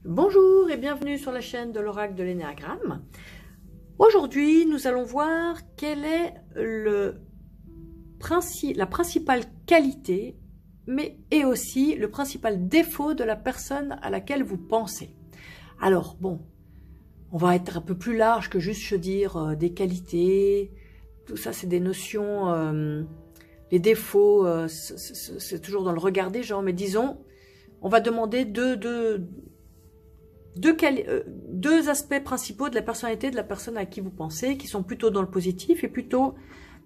Bonjour et bienvenue sur la chaîne de l'Oracle de l'Énéagramme. Aujourd'hui, nous allons voir quelle est la principale qualité, et aussi le principal défaut de la personne à laquelle vous pensez. Alors, bon, on va être un peu plus large que juste se dire des qualités. Tout ça, c'est des notions. Les défauts, c'est toujours dans le regard des gens. Mais disons, on va demander deux aspects principaux de la personnalité de la personne à qui vous pensez, qui sont plutôt dans le positif et plutôt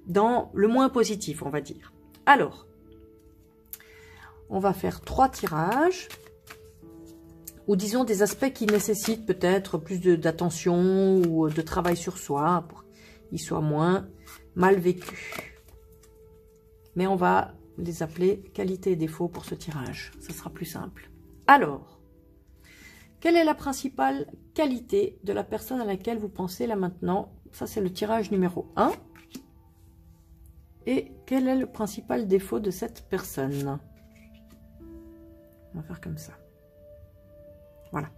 dans le moins positif, on va dire. Alors, on va faire 3 tirages, ou disons des aspects qui nécessitent peut-être plus d'attention ou de travail sur soi, pour qu'ils soient moins mal vécus. Mais on va les appeler qualités et défauts pour ce tirage, ça sera plus simple. Alors, quelle est la principale qualité de la personne à laquelle vous pensez là maintenant? Ça, c'est le tirage numéro 1. Et quel est le principal défaut de cette personne? On va faire comme ça. Voilà.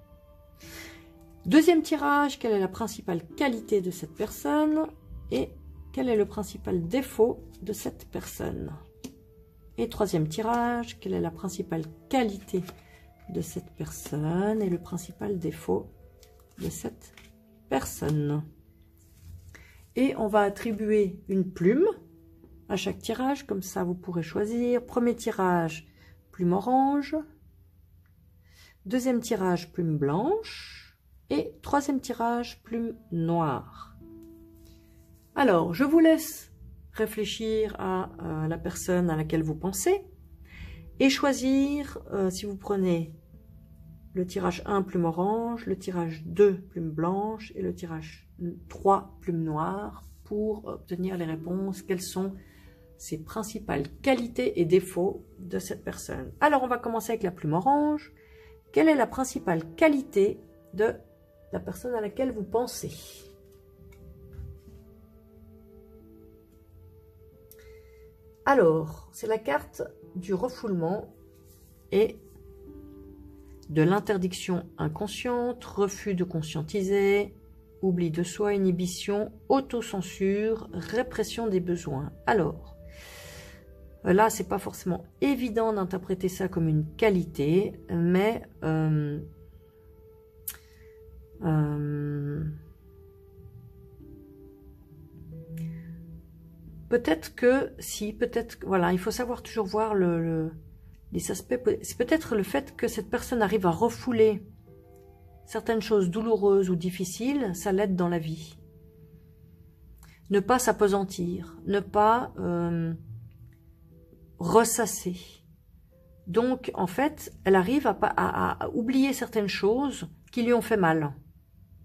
Deuxième tirage, quelle est la principale qualité de cette personne? Et quel est le principal défaut de cette personne? Et troisième tirage, quelle est la principale qualité de cette personne et le principal défaut de cette personne. Et on va attribuer une plume à chaque tirage, comme ça vous pourrez choisir. Premier tirage, plume orange. Deuxième tirage, plume blanche. Et troisième tirage, plume noire. Alors, je vous laisse réfléchir à la personne à laquelle vous pensez. Et choisir, si vous prenez le tirage 1, plume orange, le tirage 2, plume blanche, et le tirage 3, plume noire, pour obtenir les réponses, quelles sont ses principales qualités et défauts de cette personne. Alors, on va commencer avec la plume orange. Quelle est la principale qualité de la personne à laquelle vous pensez? Alors, c'est la carte du refoulement et de l'interdiction inconsciente, refus de conscientiser, oubli de soi, inhibition, autocensure, répression des besoins. Alors, là, c'est pas forcément évident d'interpréter ça comme une qualité, mais peut-être que si, peut-être, voilà, il faut savoir toujours voir les aspects. C'est peut-être le fait que cette personne arrive à refouler certaines choses douloureuses ou difficiles, ça l'aide dans la vie. Ne pas s'apesantir, ne pas ressasser. Donc, en fait, elle arrive à oublier certaines choses qui lui ont fait mal.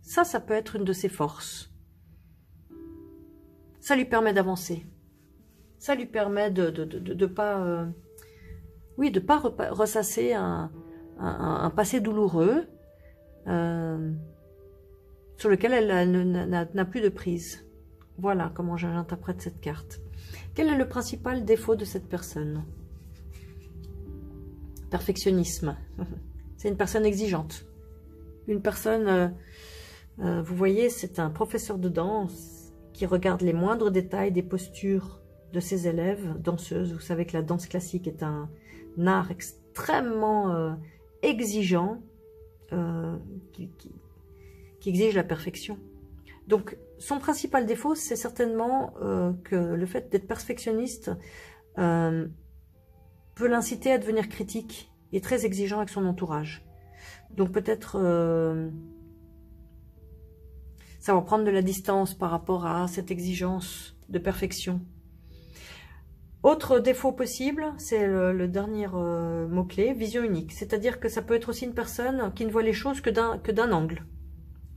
Ça peut être une de ses forces. Ça lui permet d'avancer. Ça lui permet de pas... oui, de ne pas ressasser un passé douloureux sur lequel elle n'a plus de prise. Voilà comment j'interprète cette carte. Quel est le principal défaut de cette personne? Perfectionnisme. C'est une personne exigeante. Une personne, vous voyez, c'est un professeur de danse qui regarde les moindres détails des postures de ses élèves, danseuses. Vous savez que la danse classique est un art extrêmement exigeant qui exige la perfection. Donc, son principal défaut, c'est certainement que le fait d'être perfectionniste peut l'inciter à devenir critique et très exigeant avec son entourage. Donc, peut-être ça va prendre de la distance par rapport à cette exigence de perfection. Autre défaut possible, c'est le dernier mot-clé, vision unique. C'est-à-dire que ça peut être aussi une personne qui ne voit les choses que d'un angle.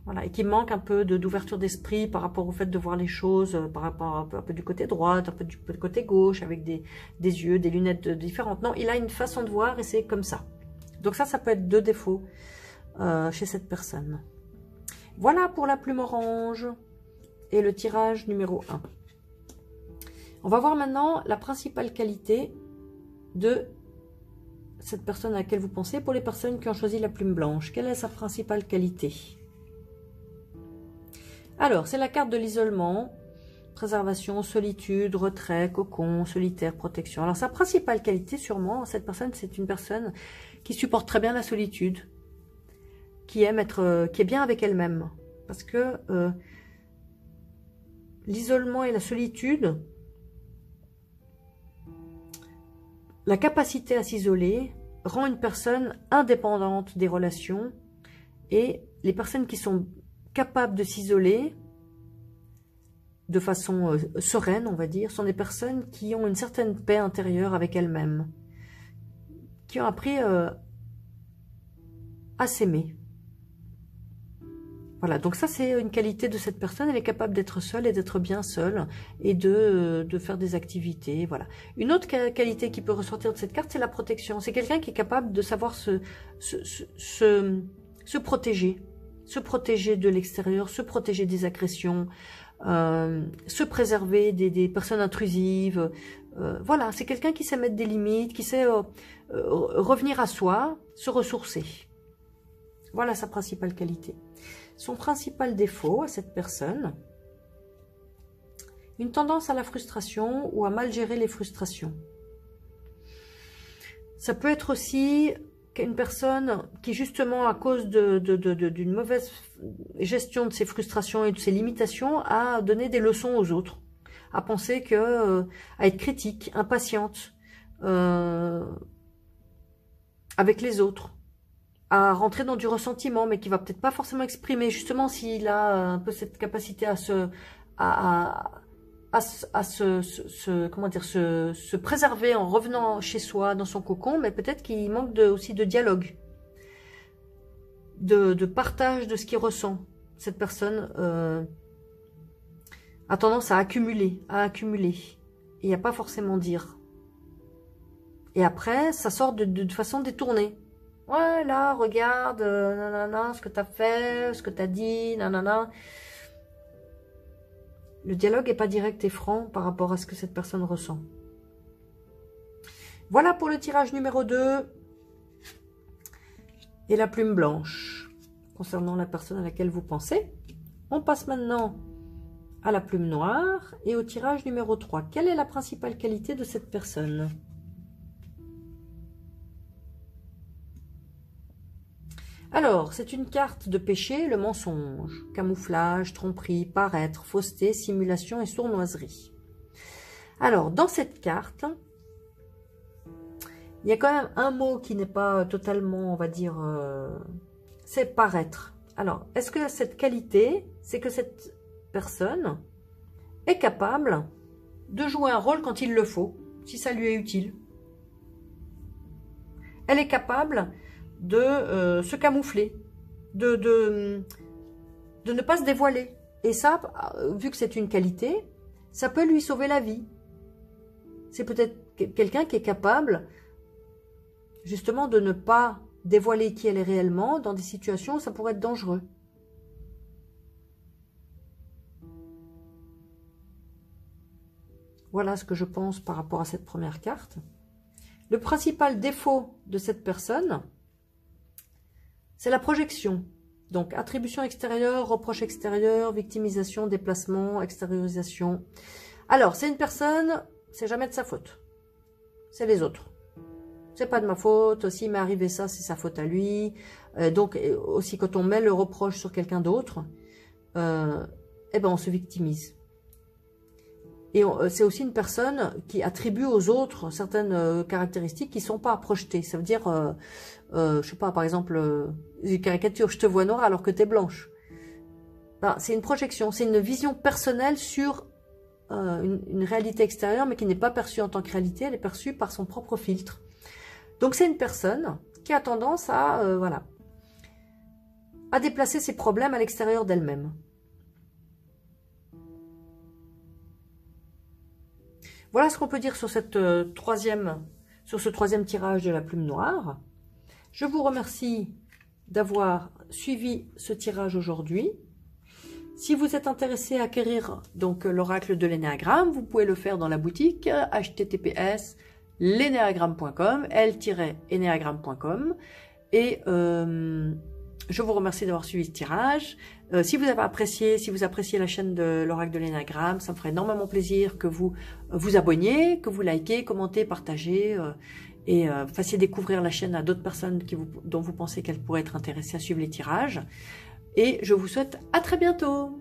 Voilà, et qui manque un peu d'ouverture d'esprit par rapport au fait de voir les choses, par rapport un peu du côté droit, un peu du côté gauche, avec des yeux, des lunettes différentes. Non, il a une façon de voir et c'est comme ça. Donc ça peut être 2 défauts chez cette personne. Voilà pour la plume orange et le tirage numéro 1. On va voir maintenant la principale qualité de cette personne à laquelle vous pensez, pour les personnes qui ont choisi la plume blanche. Quelle est sa principale qualité? Alors, c'est la carte de l'isolement, préservation, solitude, retrait, cocon, solitaire, protection. Alors, sa principale qualité, sûrement, cette personne, c'est une personne qui supporte très bien la solitude, qui aime être, qui est bien avec elle-même. Parce que l'isolement et la solitude, la capacité à s'isoler rend une personne indépendante des relations, et les personnes qui sont capables de s'isoler de façon sereine, on va dire, sont des personnes qui ont une certaine paix intérieure avec elles-mêmes, qui ont appris à s'aimer. Voilà, donc ça c'est une qualité de cette personne, elle est capable d'être seule et d'être bien seule et de faire des activités, voilà. Une autre qualité qui peut ressortir de cette carte, c'est la protection. C'est quelqu'un qui est capable de savoir se protéger de l'extérieur, se protéger des agressions, se préserver des personnes intrusives. Voilà, c'est quelqu'un qui sait mettre des limites, qui sait revenir à soi, se ressourcer. Voilà sa principale qualité. Son principal défaut à cette personne, une tendance à la frustration ou à mal gérer les frustrations. Ça peut être aussi une personne qui, justement, à cause d'une mauvaise gestion de ses frustrations et de ses limitations, a donné des leçons aux autres, à penser que, à être critique, impatiente avec les autres, à rentrer dans du ressentiment, mais qui va peut-être pas forcément exprimer, justement, s'il a un peu cette capacité à se préserver en revenant chez soi, dans son cocon, mais peut-être qu'il manque aussi de dialogue, de partage de ce qu'il ressent. Cette personne a tendance à accumuler, et à pas forcément dire. Et après, ça sort de façon détournée. Ouais, là, regarde, nanana, ce que t'as fait, ce que t'as dit, nanana. Le dialogue n'est pas direct et franc par rapport à ce que cette personne ressent. Voilà pour le tirage numéro 2 et la plume blanche concernant la personne à laquelle vous pensez. On passe maintenant à la plume noire et au tirage numéro 3. Quelle est la principale qualité de cette personne ? Alors, c'est une carte de péché, le mensonge, camouflage, tromperie, paraître, fausseté, simulation et sournoiserie. Alors, dans cette carte, il y a quand même un mot qui n'est pas totalement, on va dire, c'est paraître. Alors, est-ce que cette qualité, c'est que cette personne est capable de jouer un rôle quand il le faut, si ça lui est utile? Elle est capable de se camoufler, de ne pas se dévoiler. Et ça, vu que c'est une qualité, ça peut lui sauver la vie. C'est peut-être quelqu'un qui est capable, justement, de ne pas dévoiler qui elle est réellement dans des situations où ça pourrait être dangereux. Voilà ce que je pense par rapport à cette première carte. Le principal défaut de cette personne, c'est la projection. Donc, attribution extérieure, reproche extérieur, victimisation, déplacement, extériorisation. Alors, c'est une personne, c'est jamais de sa faute. C'est les autres. C'est pas de ma faute. S'il m'est arrivé ça, c'est sa faute à lui. Donc, aussi, quand on met le reproche sur quelqu'un d'autre, eh ben, on se victimise. Et c'est aussi une personne qui attribue aux autres certaines caractéristiques qui ne sont pas projetées. Ça veut dire, je sais pas, par exemple, une caricature, je te vois noire alors que tu es blanche. Ben, c'est une projection, c'est une vision personnelle sur une réalité extérieure, mais qui n'est pas perçue en tant que réalité, elle est perçue par son propre filtre. Donc c'est une personne qui a tendance à, voilà, à déplacer ses problèmes à l'extérieur d'elle-même. Voilà ce qu'on peut dire sur ce troisième tirage de la plume noire. Je vous remercie d'avoir suivi ce tirage aujourd'hui. Si vous êtes intéressé à acquérir donc l'oracle de l'énéagramme, vous pouvez le faire dans la boutique https lenéagramme.com, l-enéagramme.com. Et je vous remercie d'avoir suivi ce tirage. Si vous avez apprécié, si vous appréciez la chaîne de l'Oracle de l'Énéagramme, ça me ferait énormément plaisir que vous vous abonniez, que vous likez, commentez, partagez et fassiez découvrir la chaîne à d'autres personnes dont vous pensez qu'elles pourraient être intéressées à suivre les tirages. Et je vous souhaite à très bientôt.